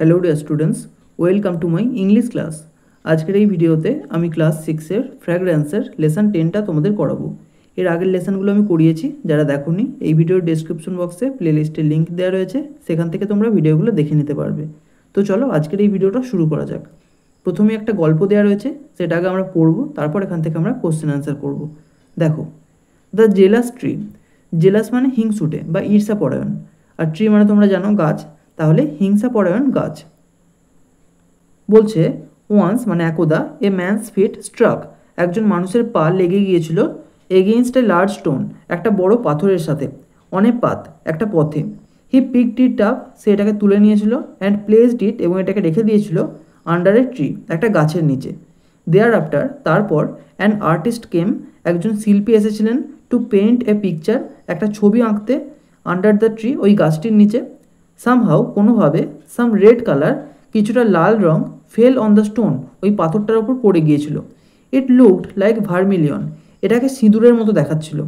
Hello dear students, welcome to my English class. আজকের এই ভিডিওতে আমি ক্লাস 6-এর ফ্র্যাগ্রেন্সের লেসন 10টা তোমাদের করাবো। এর আগের লেসনগুলো আমি করিয়েছি, যারা দেখোনি এই ভিডিওর ডেসক্রিপশন বক্সে প্লেলিস্টের লিঙ্ক দেওয়া রয়েছে, সেখান থেকে তোমরা ভিডিওগুলো দেখে নিতে পারবে। তো চলো আজকের এই ভিডিওটা শুরু করা যাক। প্রথমে একটা গল্প দেওয়া রয়েছে, সেটা আগে আমরা পড়বো, তারপর এখান থেকে আমরা কোশ্চেন আনসার করব। দেখো, দ্য জেলাস ট্রি। জেলাস মানে হিংসুটে বা ঈর্ষাপরায়ণ, আর ট্রি মানে তোমরা জানো গাছ, তাহলে হিংসাপরায়ণ গাছ। বলছে ওয়ান্স মানে একদা এ ম্যানস ফিট স্ট্রাক, একজন মানুষের পা লেগে গিয়েছিল এগেইনস্ট এ লার্জ স্টোন, একটা বড় পাথরের সাথে, অনেক পাত একটা পথে। হি পিকড ইট আপ, সে এটাকে তুলে নিয়েছিল, অ্যান্ড প্লেসড ইট, এবং এটাকে রেখে দিয়েছিল আন্ডার এ ট্রি, একটা গাছের নিচে। দেয়ার আফটার, তারপর অ্যান আর্টিস্ট কেম, একজন শিল্পী এসেছিলেন, টু পেইন্ট এ পিকচার, একটা ছবি আঁকতে, আন্ডার দ্য ট্রি, ওই গাছটির নিচে। সামহাউ কোনোভাবে, সাম রেড কালার, কিছুটা লাল রং, ফেল অন দ্য স্টোন, ওই পাথরটার ওপর পড়ে গিয়েছিল। ইট লুকড লাইক ভার্মিলিয়ন, এটাকে সিঁদুরের মতো দেখাচ্ছিল।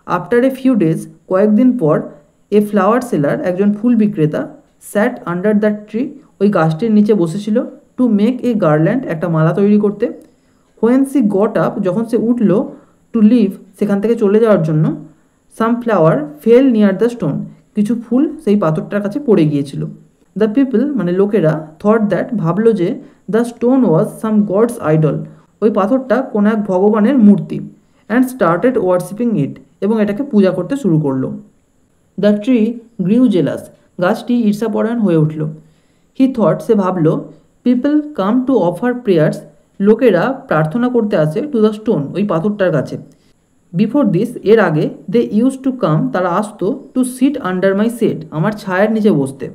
আফটার এ ফিউ ডেজ, কয়েকদিন পর, এ ফ্লাওয়ার সেলার, একজন ফুল বিক্রেতা, স্যাট আন্ডার দ্য ট্রি, ওই গাছটির নিচে বসেছিল, টু মেক এ গার্ল্যান্ড, একটা মালা তৈরি করতে। হোয়েন সি গট আপ, যখন সে উঠল, টু লিভ, সেখান থেকে চলে যাওয়ার জন্য, some flower fell near the stone, কিছু ফুল সেই পাথরটার কাছে পড়ে গিয়েছিল। দ্য পিপল মানে লোকেরা, থট দ্যাট, ভাবলো যে, the stone was some god's idol, ওই পাথরটা কোনো এক ভগবানের মূর্তি। অ্যান্ড স্টার্টেড ওয়ার্শিপিং ইট, এবং এটাকে পূজা করতে শুরু করলো। দ্য ট্রি গ্রিউ জেলাস, গাছটি ঈর্ষাপরায়ণ হয়ে উঠল। হি থট, সে ভাবলো, people come to offer prayers, লোকেরা প্রার্থনা করতে আসে, টু দ্য স্টোন, ওই পাথরটার কাছে। বিফোর দিস, এর আগে, দে ইউজ টু কাম, তারা আসতো, to sit under my shade, আমার ছায়ার নিচে বসতে।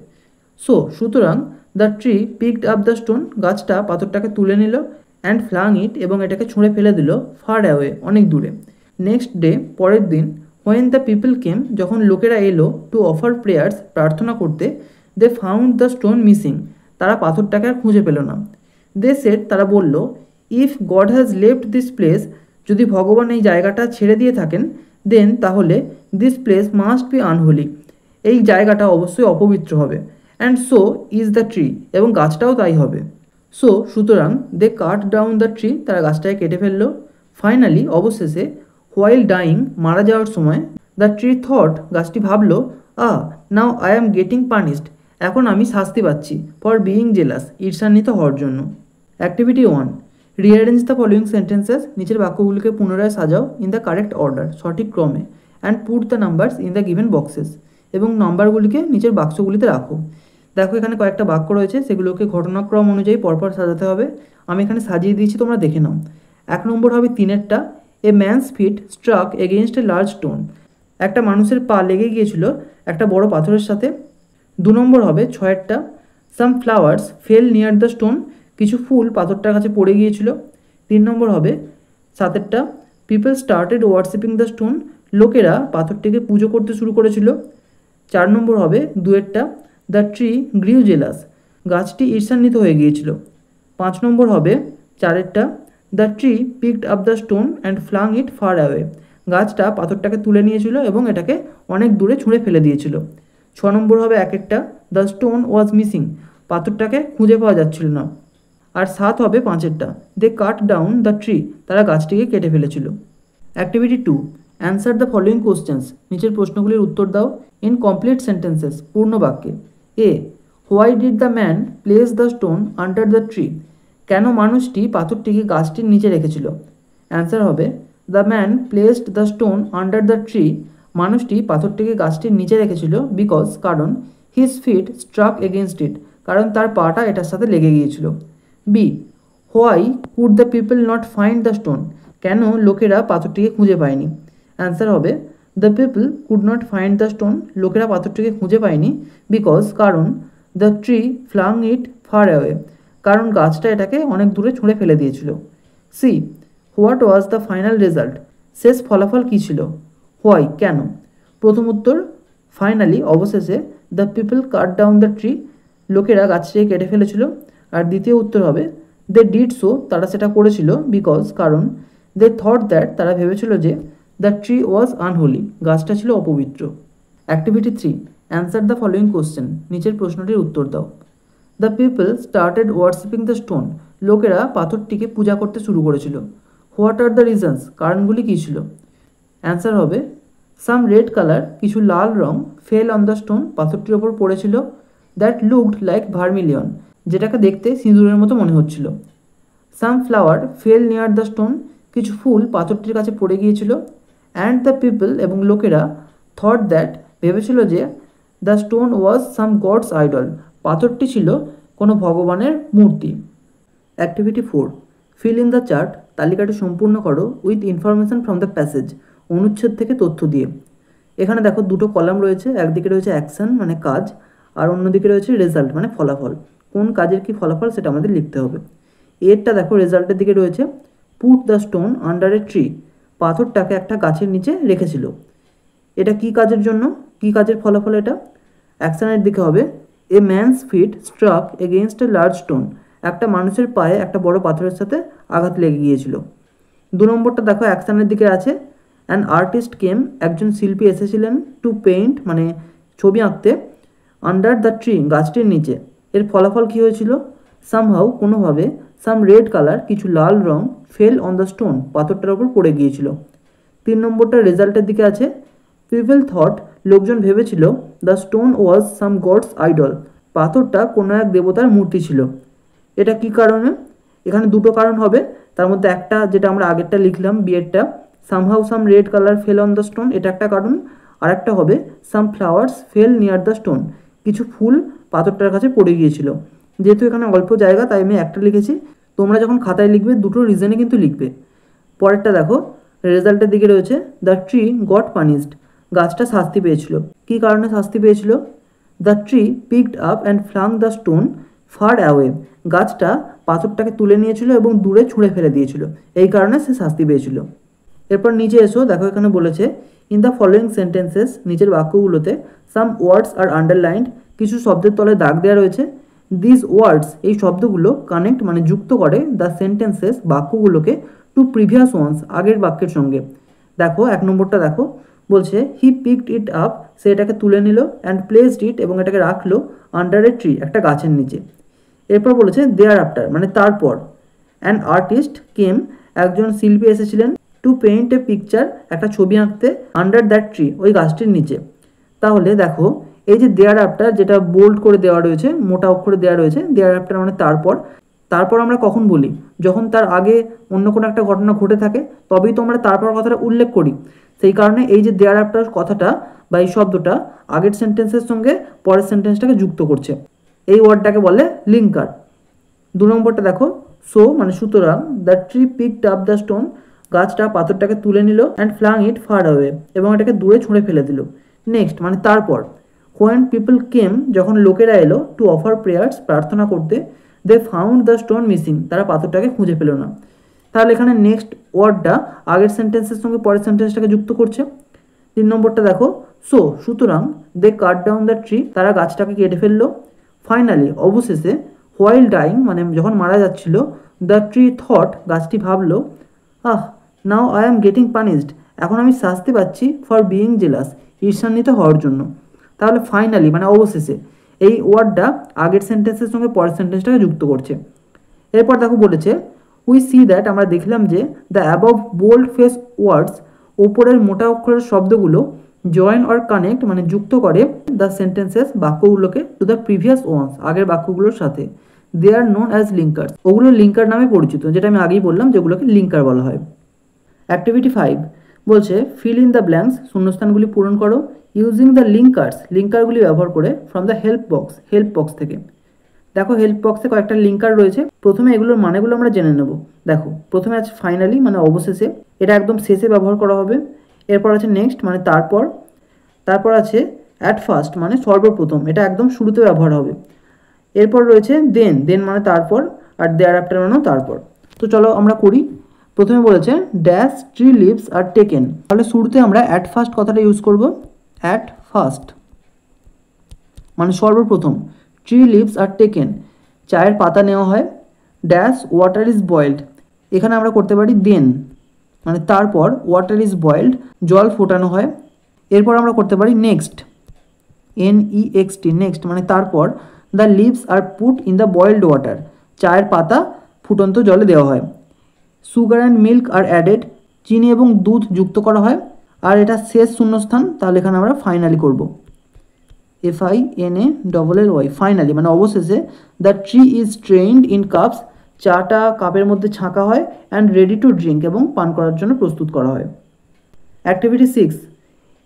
সো সুতরাং, the tree picked up the stone, গাছটা পাথরটাকে তুলে নিল, অ্যান্ড ফ্লাং ইট, এবং এটাকে ছুঁড়ে ফেলে দিল, ফার অ্যাওয়ে, অনেক দূরে। নেক্সট ডে, পরের দিন, হোয়েন দ্য পিপল কেম, যখন লোকেরা এলো, টু অফার প্রেয়ার্স, প্রার্থনা করতে, they found the stone missing, তারা পাথরটাকে আর খুঁজে পেল না। দে সেড, তারা বলল, if god has left this place, যদি ভগবান এই জায়গাটা ছেড়ে দিয়ে থাকেন, দেন তাহলে this place must be unholy, এই জায়গাটা অবশ্যই অপবিত্র হবে। And so is the tree, এবং গাছটাও তাই হবে। সো সুতরাং, দে কাট ডাউন দ্য ট্রি, তারা গাছটাকে কেটে ফেললো। ফাইনালি, অবশেষে, হোয়াইল ডাইং, মারা যাওয়ার সময়, দ্য ট্রি থট, গাছটি ভাবলো, now I am getting punished, এখন আমি শাস্তি পাচ্ছি, ফর বিইং জেলাস, ঈর্ষান্বিত হওয়ার জন্য। Activity 1, rearrange the following sentences, নিচের বাক্যগুলিকে পুনরায় সাজাও, ইন দ্য কারেক্ট অর্ডার, সঠিক ক্রমে, and put the numbers in the given boxes, এবং নম্বরগুলিকে নিচের বাক্সগুলিতে রাখো। দেখো, এখানে কয়েকটা বাক্য রয়েছে, সেগুলোকে ঘটনাক্রম অনুযায়ী পরপর সাজাতে হবে। আমি এখানে সাজিয়ে দিয়েছি, তোমরা দেখে নাও। 1 নম্বর হবে 3-এরটা, a man's feet struck against a large stone, একটা মানুষের পা লেগে গিয়েছিল একটা বড় পাথরের সাথে। 2 নম্বর হবে 6-এরটা, some flowers fell near the stone, কিছু ফুল পাথরটার কাছে পড়ে গিয়েছিল। 3 নম্বর হবে 7-এরটা, people started worshipping the stone, লোকেরা পাথরটিকে পুজো করতে শুরু করেছিল। 4 নম্বর হবে 2-এরটা, দ্য ট্রি গ্রিউ জেলাস, গাছটি ঈর্ষান্বিত হয়ে গিয়েছিল। 5 নম্বর হবে 4-এরটা, the tree picked up the stone and flung it far away, গাছটা পাথরটাকে তুলে নিয়েছিল এবং এটাকে অনেক দূরে ছুঁড়ে ফেলে দিয়েছিল। 6 নম্বর হবে 1-একটা, দ্য স্টোন ওয়াজ মিসিং, পাথরটাকে খুঁজে পাওয়া যাচ্ছিল না। আর 7 হবে 5-এরটা, they cut down the tree, তারা গাছটিকে কেটে ফেলেছিল। Activity 2, answer the following questions, নিচের প্রশ্নগুলির উত্তর দাও, ইন কমপ্লিট সেন্টেন্সেস, পূর্ণ বাক্যে। A, why did the man place the stone under the tree, কেন মানুষটি পাথরটিকে গাছটির নিচে রেখেছিল। অ্যান্সার হবে, the man placed the stone under the tree, মানুষটি পাথরটিকে গাছটির নিচে রেখেছিল, বিকজ, কারণ, his feet struck against it, কারণ তার পাটা এটার সাথে লেগে গিয়েছিল। B, why could the people not find the stone, কেন লোকেরা পাথরটিকে খুঁজে পায়নি। অ্যান্সার হবে, the people could not find the stone, লোকেরা পাথরটিকে খুঁজে পায়নি, বিকজ, কারণ, the tree flung it far away, কারণ গাছটা এটাকে অনেক দূরে ছুঁড়ে ফেলে দিয়েছিল। C, what was the final result, শেষ ফলাফল কী ছিল। হোয়াই, কেন। প্রথম উত্তর, ফাইনালি, অবশেষে, the people cut down the tree, লোকেরা গাছটিকে কেটে ফেলেছিল। আর দ্বিতীয় উত্তর হবে, দে ডিড সো, তারা সেটা করেছিল, বিকজ, কারণ, দে থট দ্যাট, তারা ভেবেছিল যে, দ্য ট্রি ওয়াজ আনহোলি, গাছটা ছিল অপবিত্র। Activity 3, answer the following question, নিচের প্রশ্নটির উত্তর দাও। The people started worshipping the stone, লোকেরা পাথরটিকে পূজা করতে শুরু করেছিল। হোয়াট আর দ্য রিজনস, কারণগুলি কী ছিল? অ্যান্সার হবে সাম রেড কালার, কিছু লাল রং, ফেল অন দ্য স্টোন, পাথরটির ওপর পড়েছিল, দ্যাট লুকড লাইক ভার্মিলিয়ন, যেটাকে দেখতে সিঁদুরের মতো মনে হচ্ছিল। Some flower fell near the stone, কিছু ফুল পাথরটির কাছে পড়ে গিয়েছিল। অ্যান্ড দ্য পিপল, এবং লোকেরা, থট দ্যাট, ভেবেছিল যে, the stone was some god's idol, পাথরটি ছিল কোনো ভগবানের মূর্তি। Activity 4, fill in the chart, তালিকাটি সম্পূর্ণ করো with information from the passage, অনুচ্ছেদ থেকে তথ্য দিয়ে। এখানে দেখো দুটো কলাম রয়েছে, একদিকে রয়েছে অ্যাকশন মানে কাজ, আর অন্যদিকে রয়েছে রেজাল্ট মানে ফলাফল। কোন কাজের কি ফলাফল সেটা আমাদের লিখতে হবে। এরটা দেখো রেজাল্টের দিকে রয়েছে, put the stone under a tree, পাথরটাকে একটা গাছের নিচে রেখেছিল। এটা কি কাজের জন্য, কি কাজের ফলাফল এটা? অ্যাকশনের দিকে হবে, a man's feet struck against a large stone, একটা মানুষের পায়ে একটা বড় পাথরের সাথে আঘাত লেগে গিয়েছিল। 2 নম্বরটা দেখো অ্যাকশনের দিকে আছে, অ্যান আর্টিস্ট কেম, একজন শিল্পী এসেছিলেন, টু পেইন্ট মানে ছবি আঁকতে, আন্ডার দ্য ট্রি, গাছটির নিচে। এর ফলাফল কী হয়েছিল? সামহাউ, কোনোভাবে, সাম রেড কালার, কিছু লাল রং, ফেল অন দ্য স্টোন, পাথরটার ওপর পড়ে গিয়েছিল। 3 নম্বরটা রেজাল্টের দিকে আছে, পিপল থট, লোকজন ভেবেছিল, the stone was some god's idol, পাথরটা কোনো এক দেবতার মূর্তি ছিল। এটা কি কারণে? এখানে দুটো কারণ হবে, তার মধ্যে একটা যেটা আমরা আগেরটা লিখলাম বিয়েরটা, somehow some red colour fell on the stone, এটা একটা কারণ। আর একটা হবে some flowers fell near the stone, কিছু ফুল পাথরটার কাছে পড়ে গিয়েছিল। যেহেতু এখানে অল্প জায়গা তাই আমি একটা লিখেছি, তোমরা যখন খাতায় লিখবে দুটো রিজনে কিন্তু লিখবে। পরেরটা দেখো রেজাল্টের দিকে রয়েছে, দ্য ট্রি গট পানিশড, গাছটা শাস্তি পেয়েছিল। কী কারণে শাস্তি পেয়েছিল? The tree picked up and flung the stone far away, গাছটা পাথরটাকে তুলে নিয়েছিল এবং দূরে ছুঁড়ে ফেলে দিয়েছিল, এই কারণে সে শাস্তি পেয়েছিল। এরপর নিচে এসো, দেখো এখানে বলেছে, ইন দ্য ফলোয়িং সেন্টেন্সেস, নিচের বাক্যগুলোতে, সাম ওয়ার্ডস আর আন্ডারলাইন্ড, কিছু শব্দের তলে দাগ দেওয়া রয়েছে। দিস ওয়ার্ডস, এই শব্দগুলো কানেক্ট মানে যুক্ত করে দ্য সেন্টেন্সেস, বাক্যগুলোকে, টু প্রিভিয়াস ওয়ান্স, আগের বাক্যের সঙ্গে। দেখো 1 নম্বরটা দেখো, বলছে হি পিকড ইট আপ, সে এটাকে তুলে নিল, অ্যান্ড প্লেসড ইট, এবং এটাকে রাখলো, আন্ডার এ ট্রি, একটা গাছের নিচে। এরপর বলেছে দেয়ার আফটার মানে তারপর, অ্যান আর্টিস্ট কেম, একজন শিল্পী এসেছিলেন, টু পেইন্ট এ পিকচার, একটা ছবি আঁকতে, আন্ডার দ্যাট ট্রি, ওই গাছটির নিচে। তাহলে দেখো এই যে দেয়ার আফটার, যেটা বোল্ড করে দেওয়া রয়েছে, মোটা অক্ষরে দেওয়া রয়েছে, দেয়ার আফটার মানে তারপর। তারপর আমরা কখন বলি? যখন তার আগে অন্য কোনো একটা ঘটনা ঘটে থাকে, তবেই তো আমরা তারপর কথাটা উল্লেখ করি। সেই কারণে এই যে দেয়ার আফটার কথাটা বা এই শব্দটা আগের সেন্টেন্সের সঙ্গে পরের সেন্টেন্সটাকে যুক্ত করছে, এই ওয়ার্ডটাকে বলে লিঙ্কার। 2 নম্বরটা দেখো, সো মানে সুতরাং, the tree picked up the stone, গাছটা পাথরটাকে তুলে নিল, and flung it far away, এবং এটাকে দূরে ছুঁড়ে ফেলে দিল। নেক্সট মানে তারপর, হোয়েন পিপল কেম, যখন লোকেরা এলো, টু অফার প্রেয়ার্স, প্রার্থনা করতে, they found the stone missing, তারা পাথরটাকে খুঁজে পেল না। তাহলে এখানে নেক্সট ওয়ার্ডটা আগের সেন্টেন্সের সঙ্গে পরের সেন্টেন্সটাকে যুক্ত করছে। 3 নম্বরটা দেখো, সো সুতরাং, দে কাট ডাউন দ্য ট্রি, তারা গাছটাকে কেটে ফেললো। ফাইনালি অবশেষে, হোয়াইল ডাইং মানে যখন মারা যাচ্ছিল, দ্য ট্রি থট, গাছটি ভাবলো, now I am getting punished, এখন আমি শাস্তি পাচ্ছি, ফর বিইং জেলাস, ঈর্ষান্বিত হওয়ার জন্য। তাহলে ফাইনালি মানে অবশেষে, এই ওয়ার্ডটা আগের সেন্টেন্সের সঙ্গে পরের সেন্টেন্সটাকে যুক্ত করছে। এরপর দেখো বলেছে, উই সি দ্যাট, আমরা দেখলাম যে, দ্য অ্যাবভ বোল্ড ফেস ওয়ার্ডস, ওপরের মোটা অক্ষরের শব্দগুলো, জয়েন অর কানেক্ট মানে যুক্ত করে দ্য সেন্টেন্সেস, বাক্যগুলোকে, টু দ্য প্রিভিয়াস ওয়ান্স, আগের বাক্যগুলোর সাথে। They are known as linker, ওগুলো লিঙ্কার নামে পরিচিত, যেটা আমি আগেই বললাম, যেগুলোকে লিঙ্কার বলা হয়। অ্যাক্টিভিটি 5 বলছে, ফিল ইন দ্য ব্ল্যাঙ্কস, শূন্যস্থানগুলি পূরণ করো, ইউজিং দ্য লিঙ্কার্স, লিঙ্কারগুলি ব্যবহার করে, ফ্রম দ্য হেল্প বক্স থেকে। দেখো হেল্প বক্সে কয়েকটা লিঙ্কার রয়েছে, প্রথমে এগুলোর মানেগুলো আমরা জেনে নেব। দেখো প্রথমে আছে ফাইনালি মানে অবশেষে, এটা একদম শেষে ব্যবহার করা হবে। এরপর আছে নেক্সট মানে তারপর, তারপর আছে অ্যাট ফার্স্ট মানে সর্বপ্রথম, এটা একদম শুরুতে ব্যবহার হবে। এরপর রয়েছে দেন মানে তারপর, আর দেয়ার আফটার মানেও তারপর। তো চলো আমরা করি। প্রথমে বলেছে dash tree leaves are taken, তাহলে শুরুতে আমরা অ্যাট ফার্স্ট কথাটা ইউজ করব। অ্যাট ফার্স্ট মানে সর্বপ্রথম, ট্রি লিভস আর টেকেন, চায়ের পাতা নেওয়া হয়। ড্যাশ ওয়াটার ইজ বয়েলড, এখানে আমরা করতে পারি দেন মানে তারপর, ওয়াটার ইজ বয়েলড, জল ফোটানো হয়। এরপর আমরা করতে পারি নেক্সট, NEXT নেক্সট মানে তারপর, the leaves are put in the boiled water, চায়ের পাতা ফুটন্ত জলে দেওয়া হয়। Sugar and milk are added, চিনি এবং দুধ যুক্ত করা হয়। আর এটা শেষ শূন্যস্থান, তাহলে এখানে আমরা ফাইনালি করব, FINALLY, ফাইনালি মানে অবশেষে। The tree is trained in cups, চাটা কাপের মধ্যে ছাঁকা হয়। অ্যান্ড রেডি টু ড্রিঙ্ক, এবং পান করার জন্য প্রস্তুত করা হয়। Activity 6,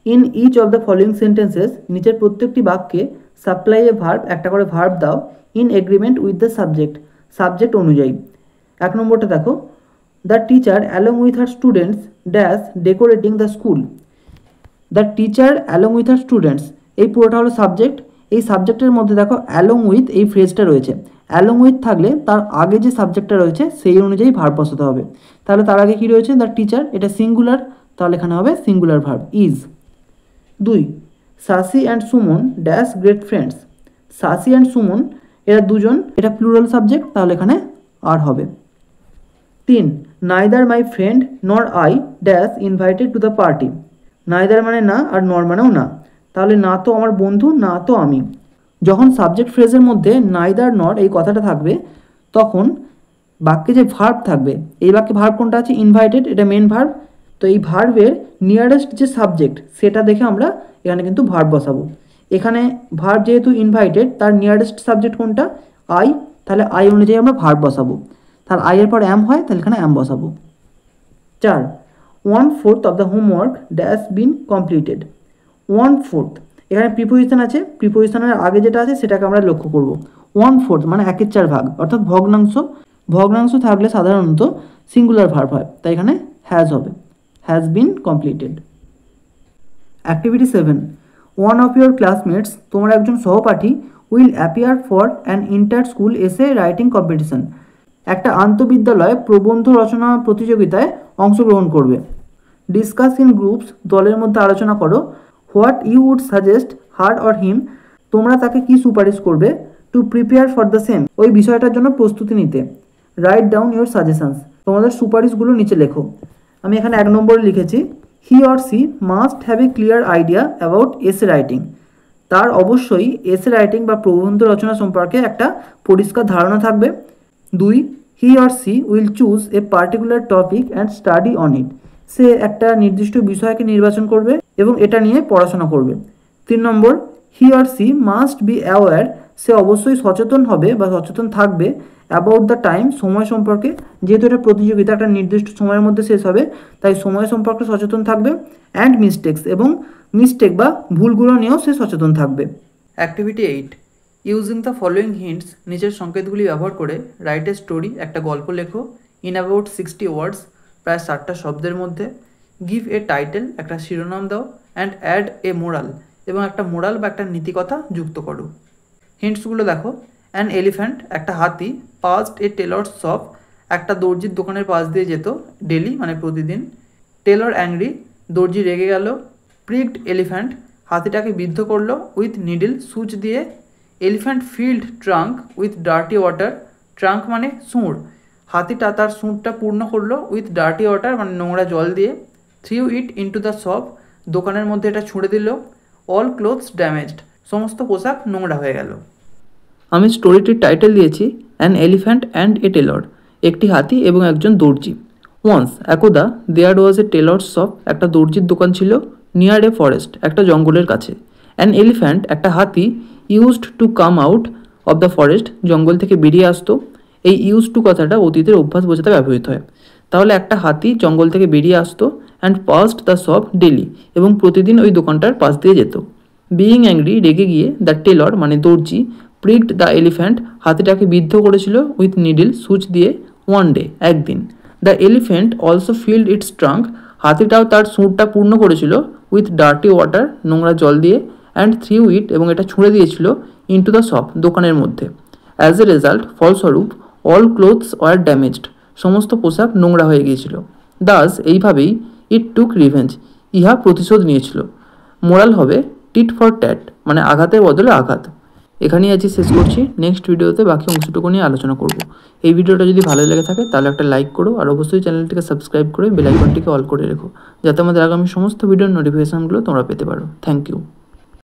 in each of the following sentences, নিচের প্রত্যেকটি বাক্যে সাপ্লাই এ ভার্ব, একটা করে ভার্ব দাও in agreement with the subject, subject অনুযায়ী। 1 নম্বরটা দেখো, the teacher along with her students dash decorating the school. The teacher along with her students, এই পুরোটা হলো সাবজেক্ট। এই সাবজেক্টের মধ্যে দেখো অ্যালং উইথ এই ফ্রেজটা রয়েছে। অ্যালং উইথ থাকলে তার আগে যে সাবজেক্টটা রয়েছে সেই অনুযায়ী ভার্ব বসাতে হবে। তাহলে তার আগে কি রয়েছে, দ্য টিচার, এটা সিঙ্গুলার, তাহলে এখানে হবে singular verb is. 2, Sasi and Suman dash great friends. Sasi and Suman এরা দুজন, এটা প্লুরাল সাবজেক্ট, তাহলে এখানে আর হবে। 3, neither my friend nor I dash invited to the party. Neither মানে না, আর নর মানেও না, তাহলে না তো আমার বন্ধু, না তো আমি। যখন সাবজেক্ট ফ্রেজের মধ্যে নাইদার নট এই কথাটা থাকবে, তখন বাক্যে যে ভার্ব থাকবে, এই বাক্যে ভার্ব কোনটা আছে, ইনভাইটেড, এটা মেন ভার্ব। তো এই ভার্বের নিয়ারেস্ট যে সাবজেক্ট সেটা দেখে আমরা এখানে কিন্তু ভার্ব বসাবো। এখানে ভার্ব যেহেতু ইনভাইটেড, তার নিয়ারেস্ট সাবজেক্ট কোনটা, আই, তাহলে আই অনুযায়ী আমরা ভার্ব বসাবো। তার আই এর পর অ্যাম হয়, তাহলে এখানে অ্যাম বসাবো। 4, 1/4 of the homework dash bin completed. 1/4, এখানে প্রিপোজিশন আছে, প্রিপোজিশনের আগে যেটা আছে সেটাকে আমরা লক্ষ্য করব। 1/4 মানে 1/4 ভাগ, অর্থাৎ ভগ্নাংশ। ভগ্নাংশ থাকলে সাধারণত সিঙ্গুলার ভার্ব হয়, তাই এখানে হ্যাজ হবে, has been completed. Activity 7, one of your classmates, তোমার একজন সহপাঠী, will appear for an inter school essay writing competition, একটা আন্তঃবিদ্যালয় প্রবন্ধ রচনা প্রতিযোগিতায় অংশগ্রহণ করবে। ডিসকাস ইন গ্রুপস, দলের মধ্যে আলোচনা করো। What you would suggest her or him, তোমরা তাকে কি সুপারিশ করবে। To prepare for the same, ওই বিষয়টার জন্য প্রস্তুতি নিতে। রাইট ডাউন ইউর সাজেশনস, তোমাদের সুপারিশগুলো নিচে লেখো। আমি এখানে 1 নম্বরে লিখেছি, হি or she must have a clear idea about essay writing, তার অবশ্যই এসে রাইটিং বা প্রবন্ধ রচনা সম্পর্কে একটা পরিষ্কার ধারণা থাকবে। 2, he or she will choose a particular topic and study on it, সে একটা নির্দিষ্ট বিষয়কে নির্বাচন করবে এবং এটা নিয়ে পড়াশোনা করবে। 3 number, he or she must be aware, সে অবশ্যই সচেতন হবে বা সচেতন থাকবে অ্যাবাউট দ্য টাইম, সময় সম্পর্কে, যেহেতু এটা প্রতিযোগিতা একটা নির্দিষ্ট সময়ের মধ্যে শেষ হবে, তাই সময় সম্পর্কে সচেতন থাকবে। অ্যান্ড মিস্টেক্স, এবং মিস্টেক বা ভুলগুলো নিয়েও সে সচেতন থাকবে। Activity 8, using the following hints, নিচের সংকেতগুলি ব্যবহার করে রাইট এ স্টোরি, একটা গল্প লেখো। ইন অ্যাবাউট 60 ওয়ার্ডস, প্রায় 60টা শব্দের মধ্যে। গিভ এ টাইটেল, একটা শিরোনাম দাও। অ্যান্ড অ্যাড এ মোরাল, এবং একটা মোরাল বা একটা নীতিকথা যুক্ত করো। হিন্টসগুলো দেখো, অ্যান এলিফ্যান্ট, একটা হাতি। পাস্ট এ টেলর্স শপ, একটা দর্জির দোকানের পাশ দিয়ে যেত ডেলি মানে প্রতিদিন। টেলর অ্যাংরি, দর্জি রেগে গেল। প্রিকড এলিফ্যান্ট, হাতিটাকে বিদ্ধ করলো উইথ নিডল, সূচ দিয়ে। Elephant field trunk with dirty water, trunk মানে সুঁড়, হাতিটা তার সুঁড়টা পূর্ণ করলো উইথ ডার্টি ওয়াটার মানে নোংরা জল দিয়ে। Threw it into the shop, দোকানের মধ্যে এটা ছুঁড়ে দিল। অল ক্লোথস ড্যামেজড, সমস্ত পোশাক নোংরা হয়ে গেল। আমি স্টোরিটির টাইটেল দিয়েছি an elephant and a Taylor, একটি হাতি এবং একজন দর্জি। ওয়ান্স, একদা, দেয়ার ওয়াজ এ টেলর্স শপ, একটা দর্জির দোকান ছিল। নিয়ার এ ফরেস্ট, একটা জঙ্গলের কাছে। অ্যান এলিফ্যান্ট, একটা হাতি। Used to come out of the forest, জঙ্গল থেকে বেরিয়ে আসতো। এই ইউজ টু কথাটা অতীতের অভ্যাস বোঝাতে ব্যবহৃত হয়। তাহলে একটা হাতি জঙ্গল থেকে বেরিয়ে আসতো। And past the shop daily, এবং প্রতিদিন ওই দোকানটার পাশ দিয়ে যেত। বিইং অ্যাংরি, রেগে গিয়ে, দ্য টেলর মানে দর্জি। প্রিকড দ্য এলিফ্যান্ট, হাতিটাকে বিদ্ধ করেছিল উইথ নিডল, সূচ দিয়ে। ওয়ান ডে, একদিন। The elephant also filled its trunk, হাতিটাও তার সুঁড়টা পূর্ণ করেছিল উইথ ডার্টি ওয়াটার, নোংরা জল দিয়ে। অ্যান্ড থ্রিউ ইট, এবং এটা ছুঁড়ে দিয়েছিল ইনটু দ্য শপ, দোকানের মধ্যে। অ্যাজ এ রেজাল্ট, ফলস্বরূপ, অল ক্লোথস ওয়ার ড্যামেজড, সমস্ত পোশাক নোংরা হয়ে গিয়েছিল। দাস, এইভাবেই, ইট টুক রিভেঞ্জ, ইহা প্রতিশোধ নিয়েছিল। মোরাল হবে টিট ফর ট্যাট, মানে আঘাতের বদলে আঘাত। এখানেই আজকে শেষ করছি, নেক্সট ভিডিওতে বাকি অংশটুকু নিয়ে আলোচনা করব। এই ভিডিওটা যদি ভালো লেগে থাকে তাহলে একটা লাইক করো, আর অবশ্যই চ্যানেলটিকে সাবস্ক্রাইব করে বেল আইকনটিকে অল করে রেখো, যাতে আমাদের আগামী সমস্ত ভিডিওর নোটিফিকেশনগুলো তোমরা পেতে পারো। Thank you.